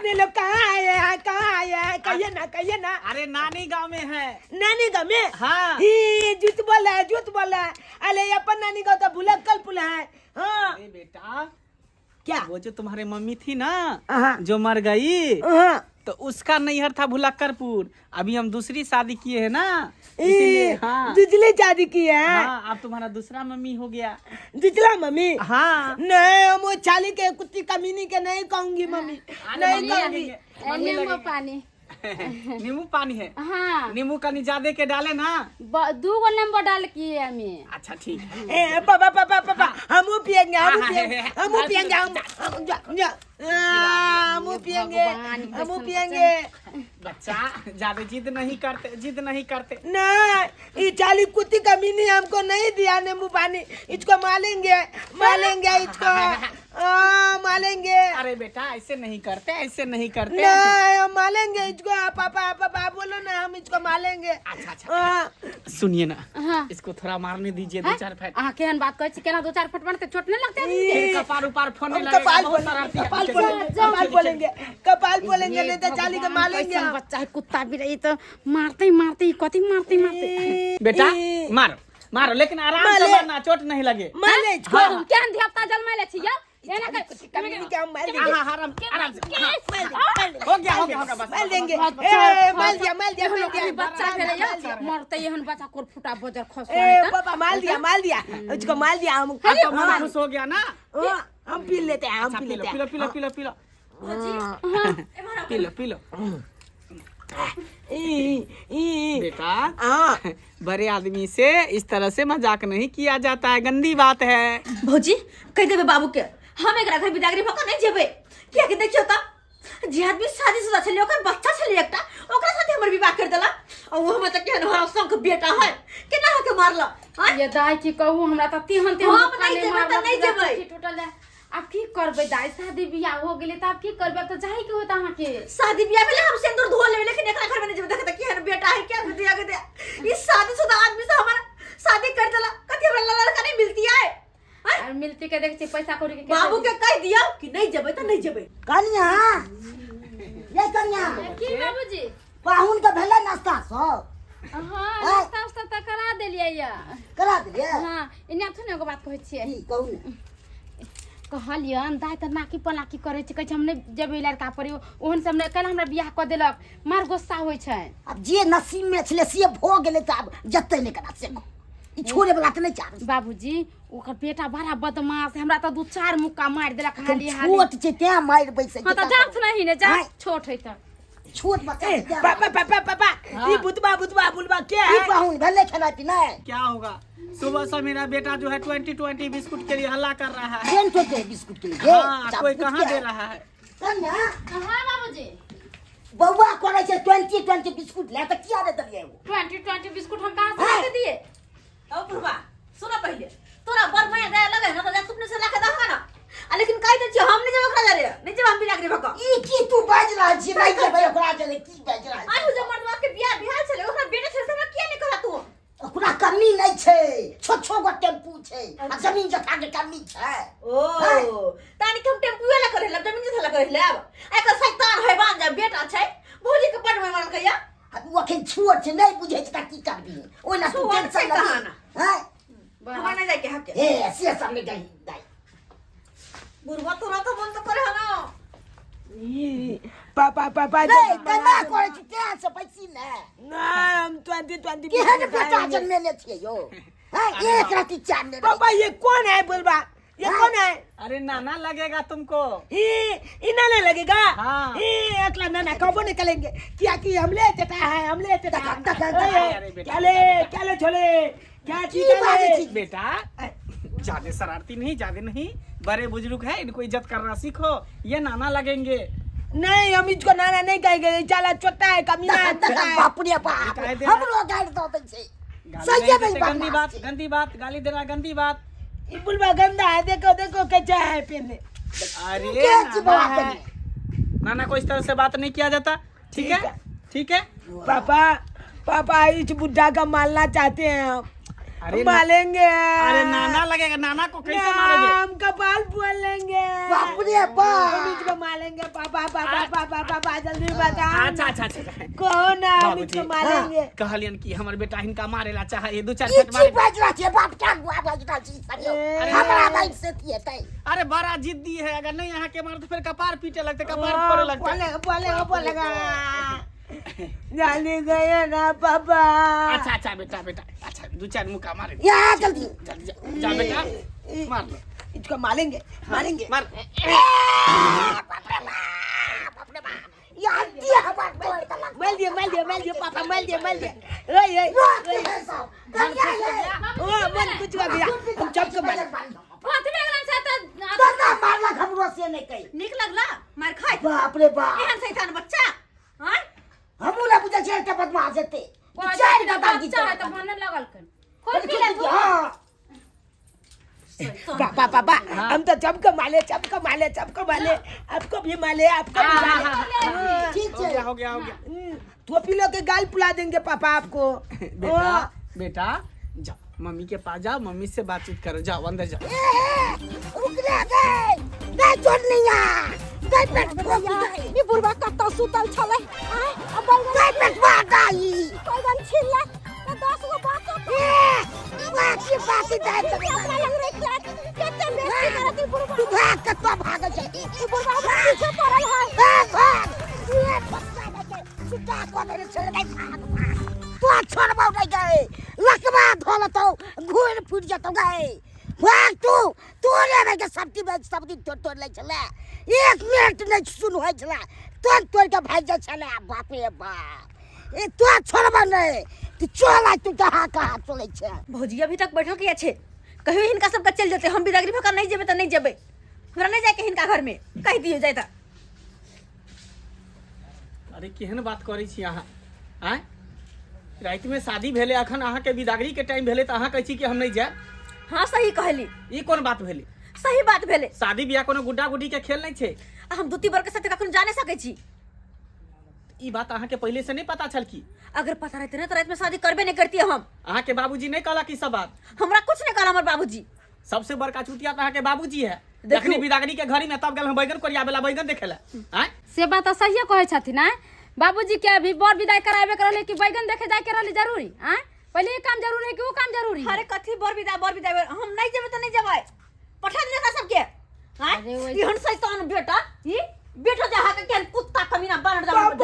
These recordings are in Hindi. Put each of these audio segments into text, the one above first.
अपने लोग कहाँ आए हैं, कहाँ आए हैं? कहिए ना। अरे नानी गांव में है। नानी गाँव में? हाँ। ही झूठ बोला है। अरे अपन नानी गाँव तो भुलक्कल पुल है। हाँ। अरे बेटा क्या? वो जो तुम्हारे मम्मी थी ना, हाँ। जो मर गई, हाँ। तो उसका नैहर था भुलक्करपुर। अभी हम दूसरी शादी किए हैं ना, ए, इसीलिए। हाँ दूसरी शादी की है। हाँ, अब तुम्हारा दूसरा मम्मी हो गया। दूसरा मम्मी? हाँ। नहीं, वो छाली के कुत्ती कमीनी के नहीं कहूंगी मम्मी, नहीं कहूंगी। नींबू पानी नींबू पानी है। हाँ नींबू कनी ज्यादा के डाले ना। 2 नींबू डाल किए हमें। अच्छा ठीक है। ए पापा हमू पिएंगे, हाँ, हमू हाँ, पिएंगे, है, हमू है, पिएंगे, हमू पिएंगे। बच्चा ज्यादा जिद नहीं करते। नहीं, ये चाली कुत्ती कमीनी हमको नहीं दिया नींबू पानी। इसको मालेंगे इसको, मालेंगे। अरे बेटा ऐसे नहीं करते। नहीं, हम मालेंगे इसको। पापा बोलो ना, हम इसको मालेंगे। अच्छा सुनिए ना, हाँ। इसको थोड़ा मारने दीजिए 2-4 फट। केहन बात कहै छी, केना 2-4 फट मारते चोट नहीं लगते? फिर कपार उपार फोड़ने हम लगेगा। कपाल बहुत शरारती है। कपाल बोलेंगे नहीं तो चाली के मालेंगे। कैसन बच्चा है, कुत्ता भी रही तो मारते कथी मारते। बेटा मारो लेकिन आराम से मारना, चोट नहीं लगे। माले इसको। केहन धियापुता जन्मैले छी यौ? एना कमीनी के हम मार देंगे। आराम से। हो गया होगा बस। मार देंगे। मार दिया। बच्चा भेलै यौ, मरते एहन बच्चा कोर फुटा बजर खस। पापा मार दिया उसको, मार दिया। हम आपका मन खुश हो गया ना? हम पी लेते हैं, हम पी लेते हैं। P low. बेटा बड़े आदमी से इस तरह से मजाक नहीं किया जाता है, गंदी बात है। भौजी कह देबे बाबू के हम एकरा घर बिदागरी भक नहीं जेबे। किया के देखियो त जे आदमी शादीशुदा छले, ओकर बच्चा छले एकटा, ओकरा साथे हमर विवाह कर देला। और वो हम त केहन हरा संग बेटा है केना के मारला। ये दाई की कहू, हमरा त तेहन हम नहीं जेबे त नहीं जेबे। टूटल है। अब की करबे दाई, शादी बियाह हो गेले त अब की करबे? अब त जाही के होता अहाँ के। शादी बियाह भेले हम सिंदूर धो लेबे, लेकिन एकरा घर में नहीं जेबे। देख त केहन बेटा है, क्या दिया के दे। इस शादीशुदा आदमी से हमारा शादी कर देला, कथि हमरा लड़का नहीं मिलती है। और मिलती के देख छी पैसा कौड़ी के बाबू के कह दिया कि नहीं जेबे त नहीं जेबे। कन्या ये कन्या की बाबूजी? पाहुन के भेले नाश्ता सब? हां नाश्ता त करा देलियै या। करा दिलिए? हां, इने थने एगो बात कहै छियै। की कहू ने? कहलियन दाई त नाकी पलाकी करे छै, कहै छै हम नहीं जेबे लड़का पर। ओहन से हमने कल हमरा बियाह क देलक, मार गुस्सा होय छै। अब जे नसीब में छले से भ गेले त अब जत्ते ले करा से ई छोड़े वाला त नहीं चाह। बाबूजी ओकर बेटा बड़ा बदमाश है, हमरा त 2-4 मुक्का मार देलक हाली। छोट छै ते मार बैसे। हां त जात नहीं ने जा, छोट है त छोट बच्चा है। पापा ये बुतबा बुलबा क्या ई है? पाहुन भेले खाना पीना क्या होगा? सुबह से मेरा बेटा जो है 20 बिस्कुट के लिए हल्ला कर रहा है। देन तो दे बिस्कुट के लिए। हाँ, कोई कहाँ दे रहा है? कन्या हां बाबूजी बउआ करे छै 20 बिस्कुट ले त किया दे दलिए वो? 20 बिस्कुट हम कहां से लाके दिए? ओ बुढ़वा सुना, पहले तोरा बर माया दे लगे ना तो तुमने से लाके दहगा ना। लेकिन कह दे हम नहीं जेबे ओकरा जा रे, नहीं जेबे हम बिदागरी भक। ई की तू बाज रहा छी? नहीं जेबे ओकरा जले की बाज रहा छी? आयु जब मर्दवा के बियाह बिहार छले, ओकरा बेटे छले, हमरा किया नहीं करा तू? ओकरा कमी नहीं छै, छोट गो टेम्पू छै आ जमीन जथा के कमी छै। तानी के हम टेम्पूए ला करे लब, जमीन जथा ला करे लब। एकर शैतान हैवान जा बेटा छै, भौजी के बड़ में मान कहिया। वो अखन छोट छै, नहीं बुझे छै त की करबी? ओना तू टेंशन ले। हैं हमरा नहीं जाके हक ए से सब में गई दाई बुढ़वा तोरा तो मन तो करे ह ना। पापा नहीं कना करे छी ते से पैसी ने। हम 20 केहन बेटा जन्मेले छियै यो? हैं एक राती चार ने। पापा ये कौन है बुलबा? ये कौन है? अरे नाना लगेगा तुमको। इना नहीं लगेगा। हाँ। अगला नाना कबो निकलेंगे, क्या कि हमले देता है, हमले देता है। क्या ले छोले क्या चीज है? बेटा ज्यादा शरारती नहीं, ज्यादा नहीं, बड़े बुजुर्ग है, इनको इज्जत करना सीखो। ये नाना लगेंगे। नहीं, हम इसको नाना नहीं कहेंगे, चाला छोटा है, कमीना है। बाप रे बाप हम लोग गाड़ दो से सही है भाई। गंदी बात गाली देना, गंदी बात। ये बुलबा गंदा है, देखो कैसा है पहले। अरे नाना को इस तरह से बात नहीं किया जाता, ठीक है? पापा इस बुढ़ा का मारना चाहते हैं हम। अरे मालेंगे। अरे नाना लगेगा, नाना को कैसे मारोगे? हम कपाल बोल लेंगे। बाप रे बाप। हम इसको मालेंगे। पापा पापा पापा पापा जल्दी बता। अच्छा अच्छा अच्छा कौन है? हम बाबूजी, इसको मालेंगे। कहलियन कि हमर बेटा हिनका मारेला चाहे, ये 2-4 ई फट छी मारे। बाज रहा छे बाप क्या बुआ बाज रहा छी अरे। हमरा भाई से थिए तै अरे बड़ा जिद्दी है, अगर नहीं यहाँ के मारो तो फिर कपार पीटे लगते, कपार फोड़े लगते। बोलेगा जाने गए ना पापा। अच्छा अच्छा बेटा बेटा, अच्छा 2-4 मुक्का मारे। या जल्दी जल्दी जा बेटा, मार लो, इसको मालेंगे मालेंगे। मार। या दिया बात बोल तला माल दिया पापा माल दिया। ओए ओए कन्या ये ओ मन कुछ हो गया। हम चपके मारे। हाथ में गलन से तो दादा मारला हमरो से नहीं कई निक लगला मार खाए बाप रे बाप एहन शैतान बच्चा हां हमू ना बुझे छे त बदमाश हेते चार चार दादा की बच्चा है तो मन लगल कर खोल पी ले तू। हां पापा पापा हम तो चपके माले आपको भी माले आपको भी माले। ठीक हो है गया हो गया हो गया। टोपी लो के गाल फुला देंगे पापा आपको। बेटा बेटा जाओ मम्मी के पास जाओ, मम्मी से बातचीत करो, जाओ अंदर जाओ। रुक रे गए नहीं छोड़निया गई पेट गई ई बुढ़वा कत्ता सुतल छले अब गई पेट बा गई कोई गन छिल्ला त 10 गो बात बाकी बाकी दे अपना लग रे केते बेइज्जती करत ई बुढ़वा तू भाग कत्ता भाग जा ई बुढ़वा पीछे पड़ल है भाग ये बच्चा बच्चा सुता को मेरे चले गई तू छोड़बो नहीं गए लकवा धोल तो घूर फूट जतो गए भाग तू रे भाई के सब्जी बेच सब्जी तोड़ ले चले 1 मिनट नहीं सुन होय छला तोड़ के भाग जा चले बाप रे बाप ए तू छोड़बो नहीं तू चला तू कहां चले छे भौजी अभी तक बैठल के छे कहियो हिनका सब चल जेते हम बिदागरी भका नहीं जेबे त नहीं जेबे हमरा नहीं जाए के हिनका घर में कह दियो जाय त। अरे केहन बात करै छी अहाँ? आय रात में शादी भेले, अखन अहाँ के बिदागरी के टाइम भेले त अहाँ कहै छी कि हम नहीं जाए? हां सही कहली, ई कोन बात भेले? सही बात भेले। शादी बियाह कोनो गुड्डा गुड्डी के खेल नहीं छे। हम दुती बर के साथे कखन जाने सकै छी? ई बात अहाँ के पहले से नहीं पता छल की? अगर पता रहते ना तो रात में शादी करबे नहीं करती हम। अहाँ के बाबूजी नहीं कहला की सब बात? हमरा कुछ नहीं कहला हमर बाबूजी। सबसे बड़का चुतिया तो अहाँ के बाबूजी है। देखू। जखनी बिदागरी के घरी में तब गेल हम बैगन कोरियाबेला बैगन देखेला। आय से बात सही कहे छथिन ना बाबूजी के अभी बर विदाई करावे करले कि बैगन देखे जाए के रहले जरूरी हैं? पहले ये काम जरूरी है कि वो काम जरूरी है? अरे कथी बर विदा हम नहीं जेबे तो नहीं जेबे पठा दिया था सबके हां अरे वो- इहन शैतान बेटा ई बेटा जहां के केन कुत्ता कमीना बानर पापा दम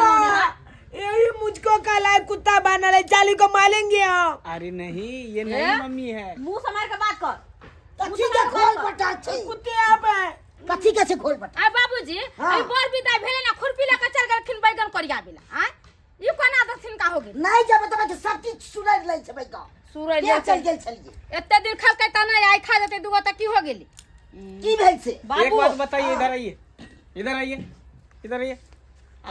यही मुझको काला है कुत्ता बना ले चाली को मालेंगे हम। अरे नहीं ये नहीं मम्मी है। मुंह संभाल के बात कर। कथी के खोल बटा छे कुत्ते आप है। कथी के से खोल बटा आ बाबूजी अभी बर विदाई भेले ना खुरपी लेके चल गेलखिन बैगन कोरियाबेला हैं? ई कोना दथिन का हो गेल? नहीं जब तो सब चीज सुनाई ले छे का सूरज क्या चल गेल छलिए एते दिन खा के तना आई खा जते दुगो त की हो गेली? की भेल से एक बात बताइए, इधर आइए इधर आइए इधर आइए।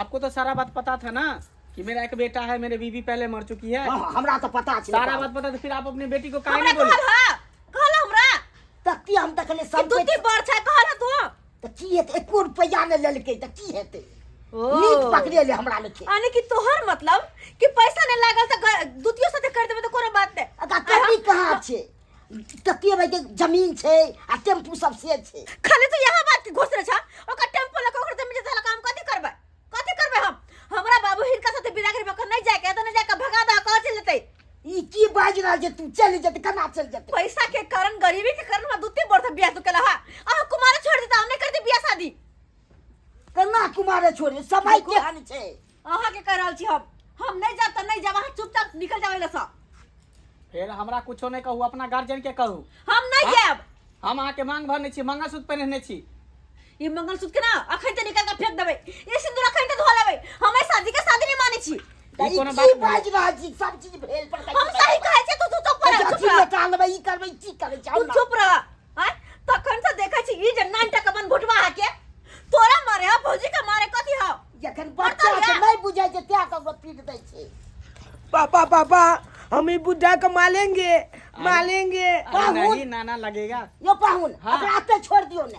आपको तो सारा बात पता था ना कि मेरा एक बेटा है, मेरी बीवी पहले मर चुकी है। हमरा तो पता छे सारा बात पता, तो फिर आप अपनी बेटी को काहे हमरा नहीं बोले? कहला हमरा तकी हम तकले कि सब दुती बर छै कहला तू। त की हेते 1 रुपया ने लेलके त की हेते ओ नीक पकड़े ले हमरा लेके आने की तोहर मतलब कि पैसा नहीं लागल त दुतियो साथे कर देबे तो कोनो बात नहीं। अगा कभी कहाँ छे तकिए भाई के जमीन छे आ टेम्पू सब से छे खाली तो यहां बात की घोषणा छ ओकर टेम्पो लक ओकर जमीन जला काम कथि करबे हम हमरा बाबू हिनका साथे बिदागरी बक नहीं जाए के त नहीं जाए के भगा दा कह चल जते ई की बाज रहा जे तू चल जते कना चल जते पैसा के कारण गरीबी के कारण में दुती बर से बियाह तो केला हा आ कुमार छोड़ देता हमने कर दी बियाह शादी कना कुमारे छोड़े समय के हानि छे अहा के कह रहल छी हम नहीं जाता नहीं जाब अहाँ चुपचाप निकल जावे ला फिर हमरा कुछो नहीं कहू, अपना गार्जियन के कहू। हम नहीं जाब। हम अहाँ के मांग भरने छी, मंगलसूत्र पहनने छी। ये मंगलसूत्र के ना अखन ते निकाल के फेंक देबे, ये सिंदूर अखन ते धो लेबे। हमें शादी के शादी नहीं माने छी। ई कोनो की बात बाज रहा छी सब चीज भेल पर हम सही कहे छी तू चुप रह चुप रह निकालबे ई करबे की करे तू जाओ चुप रह हैं तखन से देखै छी ई जे 9 टका बन भुटवा के तोरा मारे हा भौजी के मारे कथि हा जखन बच्चा के नहीं बुझाई जे त्या कब पीट दै छे पापा पापा हम ही बुढ़ा को मालेंगे मालेंगे। अरे नहीं नाना लगेगा। यो पाहुन हाँ। अब आते छोड़ दियो ने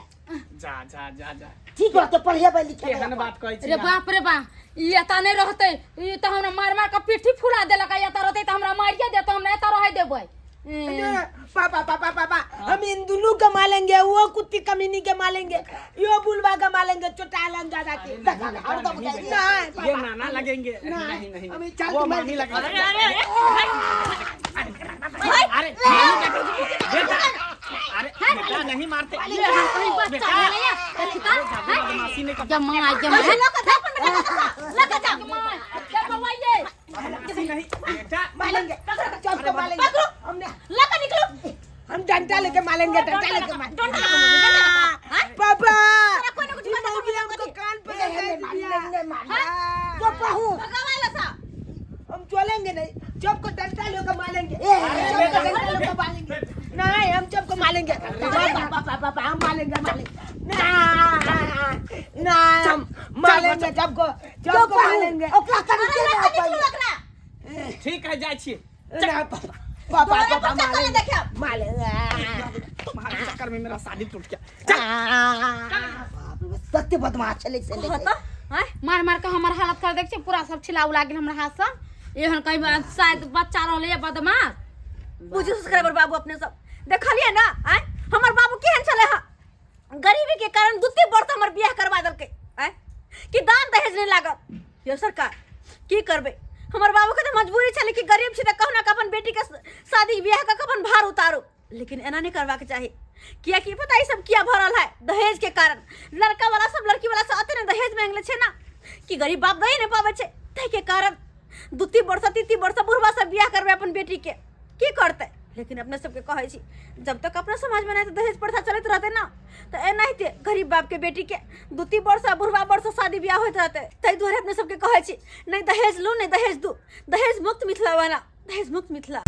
जा जा जा जा ठीक है तो पढ़ेबे लिखे केहन बात कहै छी रे बाप रे बा ई एता नहीं रहते ई तो हमरा मार मार के पीठी फुला देलक। एता रहते तो हमरा मारिए देत, हम एता रह देबै पापा पापा पापा हम इन दोनों का मालेंगे, वो कुत्ती कमीनी के मालेंगे, यो बुलवा का मालेंगे, चोटालन दादा के। ये नाना लगेंगे। नहीं नहीं हमें चल वो के मामी लगेंगे। अरे अरे बेटा बेटा नहीं मारते बदमाशी नहीं करते। जमा नहीं बेटा मालेंगे, सबको मालेंगे। हमने हम डंडा लेके मालेंगे, डंडा लेके मालेंगे। पापा मौगी हमको कान पकड़ के दिया। हम चलेंगे नहीं, सबको डंडा लेके मालेंगे, सबको डंडा लेके मालेंगे। नहीं हम सबको मालेंगे, पापा हम मालेंगे नहीं हम मालेंगे, सबको मालेंगे। ठीक है जाए छिए पापा मालेंगे। तुम्हारे चक्कर में मेरा शादी टूट गया। सत्य बदमाश चले से मार मार के हमार हालत कर देख पूरा सब छिला उला गेल हमरा हाथ से। एहन कई शायद बच्चा रहले बदमाश। बुझी सब्सक्राइबर बाबू अपने सब देखलिए ना आय हमर बाबू केहन चले हा गरीबी के कारण दूती वर्ष हमर बियाह करवा दलके आय कि दान दहेज नहीं लागत। यो सरकार की करबे हमर बाबू के तो मजबूरी छले कि गरीब छी त कहना के अपन बेटी के शादी बियाह का अपन भार उतारो, लेकिन एना नहीं करवा के चाही। किया कि पता ही सब किया भरल है दहेज के कारण। लड़का वाला सब लड़की वाला सब आते ने दहेज मांगले छे ना कि गरीब बाप दही नहीं पावे छे, तै के कारण दूती वर्ष तीती वर्ष बुढ़वा सब बियाह करबे अपन बेटी के की करते। लेकिन अपने सबके कहै छी जब तक अपना समाज में नहीं तो दहेज प्रथा चलते रहते ना तो एना ही गरीब बाप के बेटी के दूती वर्ष बुढ़वा वर्ष शादी ब्याह होते रहते। तै दुआरे अपने सबके कहै छी नहीं दहेज लो नहीं दहेज दू, दहेज मुक्त मिथिला बना, दहेज मुक्त मिथिला।